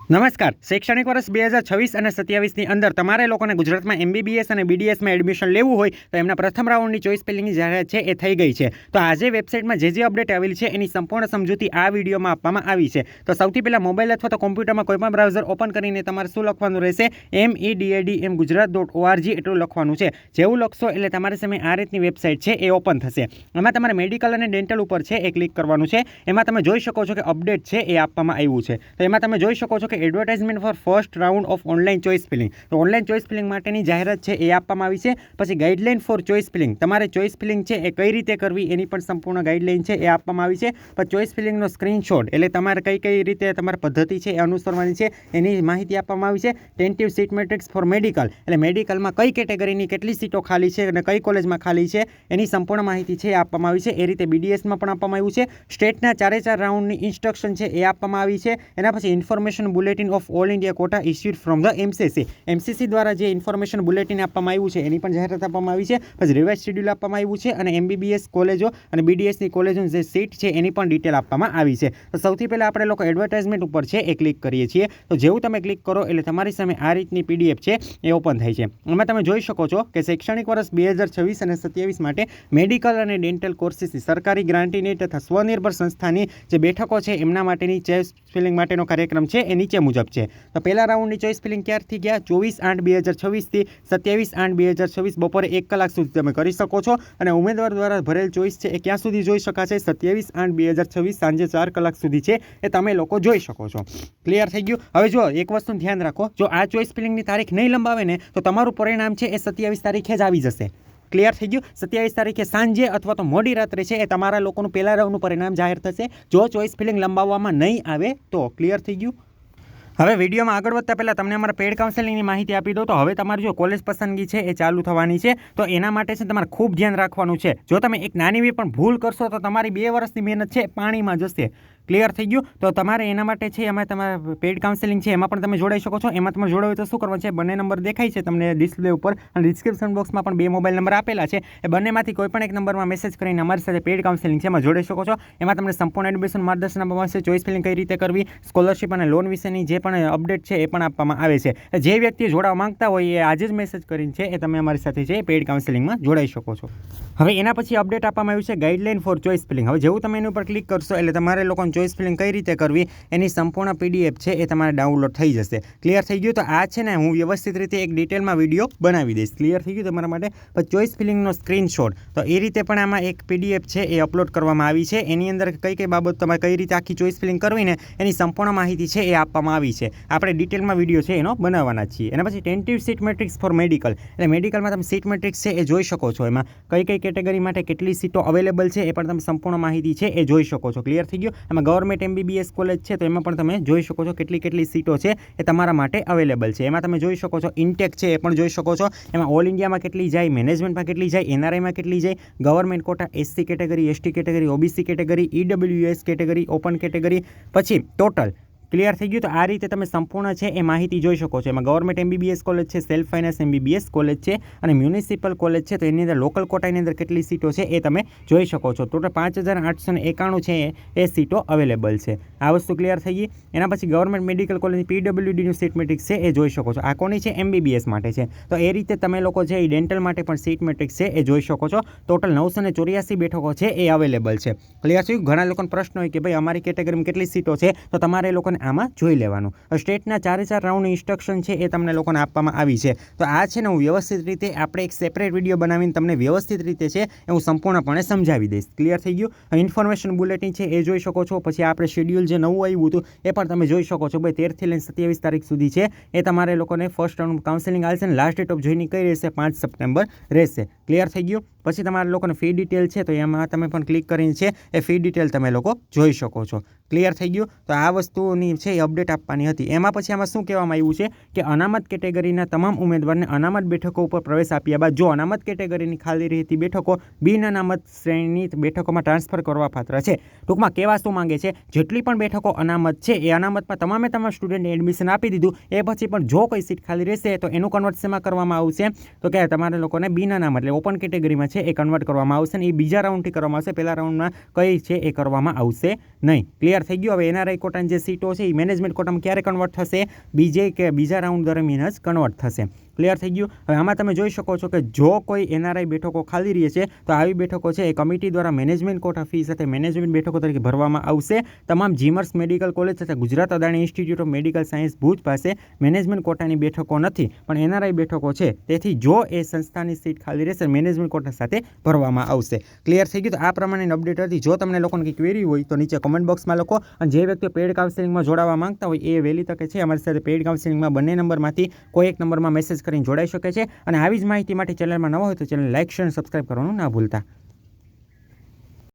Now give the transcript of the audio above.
નમસ્કાર. શૈક્ષણિક વર્ષ 2026 અને 27ની અંદર તમારે લોકોને ગુજરાતમાં MBBS અને BDSમાં એડમિશન લેવું હોય તો એમના પ્રથમ રાઉન્ડની ચોઇસ સ્પેલિંગની જાહેરાત છે એ થઈ ગઈ છે. તો આજે વેબસાઇટમાં જે અપડેટ આવેલી છે એની સંપૂર્ણ સમજૂતી આ વિડીયોમાં આપવામાં આવી છે. તો સૌથી પહેલાં મોબાઈલ અથવા તો કોમ્પ્યુટરમાં કોઈપણ બ્રાઉઝર ઓપન કરીને તમારે શું લખવાનું રહેશે? medadm.gujarat.org એટલું લખવાનું છે. જેવું લખશો એટલે તમારી સામે આ રીતની વેબસાઇટ છે એ ઓપન થશે. એમાં તમારે મેડિકલ અને ડેન્ટલ ઉપર છે એ ક્લિક કરવાનું છે. એમાં તમે જોઈ શકો છો કે અપડેટ છે એ આપવામાં આવ્યું છે. તો એમાં તમે જોઈ શકો છો કે advertisement four first round of online choice feeling. તો ઓનલાઈન ચોઇસ ફિલિંગ માટેની જાહેરાત છે એ આપવામાં આવી છે. પછી ગાઈડલાઇન ફોર ચોઇસ ફિલિંગ, તમારે ચોઇસ ફિલિંગ છે એ કઈ રીતે કરવી એની પણ સંપૂર્ણ ગાઈડલાઇન છે એ આપવામાં આવી છે. પછી ચોઇસ ફિલિંગનો સ્ક્રીનશોટ એટલે તમારે કઈ રીતે તમારી પદ્ધતિ છે એ અનુસરવાની છે એની માહિતી આપવામાં આવી છે. ટેન્ટિવ સીટ મેટ્રિક્સ ફોર મેડિકલ એટલે મેડિકલમાં કઈ કેટેગરીની કેટલી સીટો ખાલી છે અને કઈ કોલેજમાં ખાલી છે એની સંપૂર્ણ માહિતી છે એ આપવામાં આવી છે. એ રીતે BDSમાં પણ આપવામાં આવ્યું છે. સ્ટેટના 4 રાઉન્ડની ઇન્સ્ટ્રક્શન છે એ આપવામાં આવી છે. એના પછી information bulletin of all India quota issued from the MCC દ્વારા જે ઇન્ફોર્મેશન બુલેટિન આપવામાં આવ્યું છે એની પણ જાહેરાત આપવામાં આવી છે. પછી રિવાઇઝ શેડ્યુલ આપવામાં આવ્યું છે અને MBBS કોલેજો અને BDSની કોલેજોની જે સીટ છે એની પણ ડિટેલ આપવામાં આવી છે. તો સૌથી પહેલાં આપણે લોકો એડવર્ટાઇઝમેન્ટ ઉપર છે એ ક્લિક કરીએ છીએ. તો જેવું તમે ક્લિક કરો એટલે તમારી સામે આ રીતની PDF છે એ ઓપન થાય છે. એમાં તમે જોઈ શકો છો કે શૈક્ષણિક વર્ષ 2026 અને 27 માટે મેડિકલ અને ડેન્ટલ કોર્સીસની સરકારી ગ્રાન્ટીની તથા સ્વનિર્ભર સંસ્થાની જે બેઠકો છે એમના માટેની ચોઇસ ફિલિંગ માટેનો કાર્યક્રમ છે એ નીચે મુજબ છે. તો પહેલા રાઉન્ડની ચોઇસ ફિલિંગ ક્યારથી ગયા? 24/8/2026 થી 27/8/2026 બપોરે 1 કલાક સુધી તમે કરી શકો છો. અને ઉમેદવાર દ્વારા ભરેલ ચોઇસ છે એ ક્યાં સુધી જોઈ શકાશે? 27/8/2026 સાંજે 4 કલાક સુધી છે એ તમે લોકો જોઈ શકો છો. ક્લિયર થઈ ગયું? હવે જો એક વસ્તુનું ધ્યાન રાખો, જો આ ચોઇસ ફિલિંગની તારીખ નહીં લંબાવે ને તો તમારું પરિણામ છે એ 27 તારીખે જ આવી જશે. ક્લિયર થઈ ગયું? 27 તારીખે સાંજે અથવા તો મોડી રાત્રે છે એ તમારા લોકોનું પહેલા રાઉન્ડનું પરિણામ જાહેર થશે જો ચોઇસ ફિલિંગ લંબાવવામાં નહીં આવે તો. ક્લિયર થઈ ગયું? હવે વિડીયોમાં આગળ વધતા પહેલાં તમને અમારા પેડ કાઉન્સેલિંગની માહિતી આપી દો. તો હવે તમારી જો કોલેજ પસંદગી છે એ ચાલુ થવાની છે તો એના માટે છે તમારે ખૂબ ધ્યાન રાખવાનું છે. જો તમે એક નાની એવી પણ ભૂલ કરશો તો તમારી 2 વર્ષની મહેનત છે પાણીમાં જશે. ક્લિયર થઈ ગયું? તો તમારે એના માટે છે એમાં તમારે પેડ કાઉન્સેલિંગ છે એમાં પણ તમે જોડાઈ શકો છો. એમાં તમે જોડાવ તો શું કરવાનું છે? બંને નંબર દેખાય છે તમને ડિસ્પ્લે ઉપર અને ડિસ્ક્રિપ્શન બોક્સમાં પણ 2 મોબાઈલ નંબર આપેલા છે. એ બંનેમાંથી કોઈ પણ એક નંબરમાં મેસેજ કરીને અમારી સાથે પેડ કાઉન્સેલિંગ છે એમાં જોડાઈ શકો છો. એમાં તમને સંપૂર્ણ એડમિશન માર્ગદર્શન આપવામાં આવશે. ચોઇસ ફિલિંગ કઈ રીતે કરવી, સ્કોલરશિપ અને લોન વિશેની જે પણ અપડેટ છે એ પણ આપવામાં આવે છે. જે વ્યક્તિ જોડાવા માંગતા હોય એ આજે જ મેસેજ કરીને છે એ તમે અમારી સાથે છે પેડ કાઉન્સેલિંગમાં જોડાઈ શકો છો. હવે એના પછી અપડેટ આપવામાં આવ્યું છે ગાઈડલાઇન ફોર ચોઇસ ફિલિંગ. હવે જેવું તમે એની ઉપર ક્લિક કરશો એટલે તમારે લોકોને ચોઇસ ફિલિંગ કઈ રીતે કરવી એની સંપૂર્ણ PDF છે એ તમારે ડાઉનલોડ થઈ જશે. ક્લિયર થઈ ગયું? તો આ છે ને હું વ્યવસ્થિત રીતે એક ડિટેલમાં વિડીયો બનાવી દઈશ. ક્લિયર થઈ ગયું તમારા માટે? પછી ચોઇસ ફિલિંગનો સ્ક્રીનશોટ તો એ રીતે પણ આમાં એક PDF છે એ અપલોડ કરવામાં આવી છે. એની અંદર કઈ બાબત તમારે કઈ રીતે આખી ચોઇસ ફિલિંગ કરવી ને એની સંપૂર્ણ માહિતી છે એ આપવામાં આવી છે. આપણે ડિટેલમાં વિડીયો છે એનો બનાવવાના છીએ. એના પછી ટેન્ટિવ સીટ મેટ્રિક્સ ફોર મેડિકલ એટલે મેડિકલમાં તમે સીટ મેટ્રિક્સ છે એ જોઈ શકો છો. એમાં કઈ કેટેગરી માટે કેટલી સીટો અવેલેબલ છે એ પણ તમે સંપૂર્ણ માહિતી છે એ જોઈ શકો છો. ક્લિયર થઈ ગયું? એમાં ગવર્મેન્ટ MBBS કોલેજ છે તો એમાં પણ તમે જોઈ શકો છો કેટલી સીટો છે એ તમારા માટે અવેલેબલ છે. એમાં તમે જોઈ શકો છો ઇન્ટેક છે એ પણ જોઈ શકો છો. એમાં ઓલ ઇન્ડિયામાં કેટલી જાય, મેનેજમેન્ટમાં કેટલી જાય, NRIમાં કેટલી જાય, government quota SC category, ST category, OBC category, EWS category, open category, પછી ટોટલ. ક્લિયર થઈ ગયું? તો આ રીતે તમે સંપૂર્ણ છે એ માહિતી જોઈ શકો છો. એમાં ગવર્મેન્ટ MBBS કોલેજ છે, સેલ્ફ ફાઇનાન્સ MBBS કોલેજ છે અને મ્યુનિસિપલ કોલેજ છે તો એની અંદર લોકલ કોટાની અંદર કેટલી સીટો છે એ તમે જોઈ શકો છો. ટોટલ 5891 છે એ સીટો અવેલેબલ છે. આ વસ્તુ ક્લિયર થઈ ગઈ? એના પછી ગવર્મેન્ટ મેડિકલ કોલેજની PWDનું સીટ મેટ્રિક્સ છે એ જોઈ શકો છો. આ કોની છે? MBBS માટે છે. તો એ રીતે તમે લોકો છે એ ડેન્ટલ માટે પણ સીટ મેટ્રિક્સ છે એ જોઈ શકો છો. ટોટલ 984 બેઠકો છે એ અવેલેબલ છે. ક્લિયર થયું? ઘણા લોકોનો પ્રશ્ન હોય કે ભાઈ અમારી કેટેગરીમાં કેટલી સીટો છે તો તમારે લોકોને આમાં જોઈ લેવાનું. સ્ટેટના 4 રાઉન્ડની ઇન્સ્ટ્રક્શન છે એ તમને લોકોને આપવામાં આવી છે. તો આ છે ને હું વ્યવસ્થિત રીતે આપણે એક સેપરેટ વિડીયો બનાવીને તમને વ્યવસ્થિત રીતે છે એ હું સંપૂર્ણપણે સમજાવી દઈશ. ક્લિયર થઈ ગયું? ઇન્ફોર્મેશન બુલેટિન છે એ જોઈ શકો છો. પછી આપણે શેડ્યુલ જે નવું આવ્યું હતું એ પણ તમે જોઈ શકો છો. ભાઈ 13 થી લઈને 27 તારીખ સુધી છે એ તમારે લોકોને ફર્સ્ટ રાઉન્ડ કાઉન્સેલિંગ આવશે ને લાસ્ટ ડેટ ઓફ જોઈનિંગ કઈ રહેશે? 5 સપ્ટેમ્બર રહેશે. ક્લિયર થઈ ગયું? પછી તમારા લોકોને ફી ડિટેલ છે તો એમાં તમે પણ ક્લિક કરીને છે એ ફી ડિટેલ તમે લોકો જોઈ શકો છો. ક્લિયર થઈ ગયું? તો આ વસ્તુની છે એ અપડેટ આપવાની હતી. એમાં પછી આમાં શું કહેવામાં આવ્યું છે કે અનામત કેટેગરીના તમામ ઉમેદવારને અનામત બેઠકો ઉપર પ્રવેશ આપ્યા બાદ જો અનામત કેટેગરીની ખાલી રહેતી બેઠકો બિન અનામત શ્રેણીની બેઠકોમાં ટ્રાન્સફર કરવા પાત્ર છે. ટૂંકમાં કહેવા શું માંગે છે? જેટલી પણ બેઠકો અનામત છે એ અનામતમાં તમામ સ્ટુડન્ટને એડમિશન આપી દીધું. એ પછી પણ જો કોઈ સીટ ખાલી રહેશે તો એનું કન્વર્ટ શેમાં કરવામાં આવશે? તો કે તમારે લોકોને બિન અનામત એટલે ઓપન કેટેગરીમાં છે છે એ કન્વર્ટ કરવામાં આવશે ને એ બીજા રાઉન્ડથી કરવામાં આવશે. પહેલા રાઉન્ડમાં કઈ છે એ કરવામાં આવશે નહીં. ક્લિયર થઈ ગયું. હવે એનઆરઆઈ કોટાની જે સીટો છે એ મેનેજમેન્ટ કોટામાં ક્યારે કન્વર્ટ થશે? બીજા રાઉન્ડ દરમિયાન જ કન્વર્ટ થશે. ક્લિયર થઈ ગયું. હવે આમાં તમે જોઈ શકો છો કે જો કોઈ એનઆરઆઈ બેઠકો ખાલી રહી છે તો આવી બેઠકો છે એ કમિટી દ્વારા મેનેજમેન્ટ કોટા ફી સાથે મેનેજમેન્ટ બેઠકો તરીકે ભરવામાં આવશે. તમામ જીમર્સ મેડિકલ કોલેજ તથા Gujarat Adani institute of medical science Bhuj પાસે મેનેજમેન્ટ કોટાની બેઠકો નથી પણ એનઆરઆઈ બેઠકો છે. તેથી જો એ સંસ્થાની સીટ ખાલી રહેશે મેનેજમેન્ટ કોટા સાથે ભરવામાં આવશે. ક્લિયર થઈ ગયું. તો આ પ્રમાણેની અપડેટ હતી. જો તમને લોકોને કંઈ ક્વેરી હોય તો નીચે કમેન્ટ બોક્સમાં લખો. અને જે વ્યક્તિઓ પેઇડ કાઉન્સેલિંગમાં જોડાવા માંગતા હોય એ વહેલી તકે છે અમારી સાથે પેઇડ કાઉન્સેલિંગમાં બંને નંબરમાંથી કોઈ એક નંબરમાં મેસેજ કરીને જોડાઈ શકે છે. અને આવી જ માહિતી માટે ચેનલમાં નવા હોય તો ચેનલ લાઇક શેર અને સબસ્ક્રાઇબ કરવાનું ના ભૂલતા.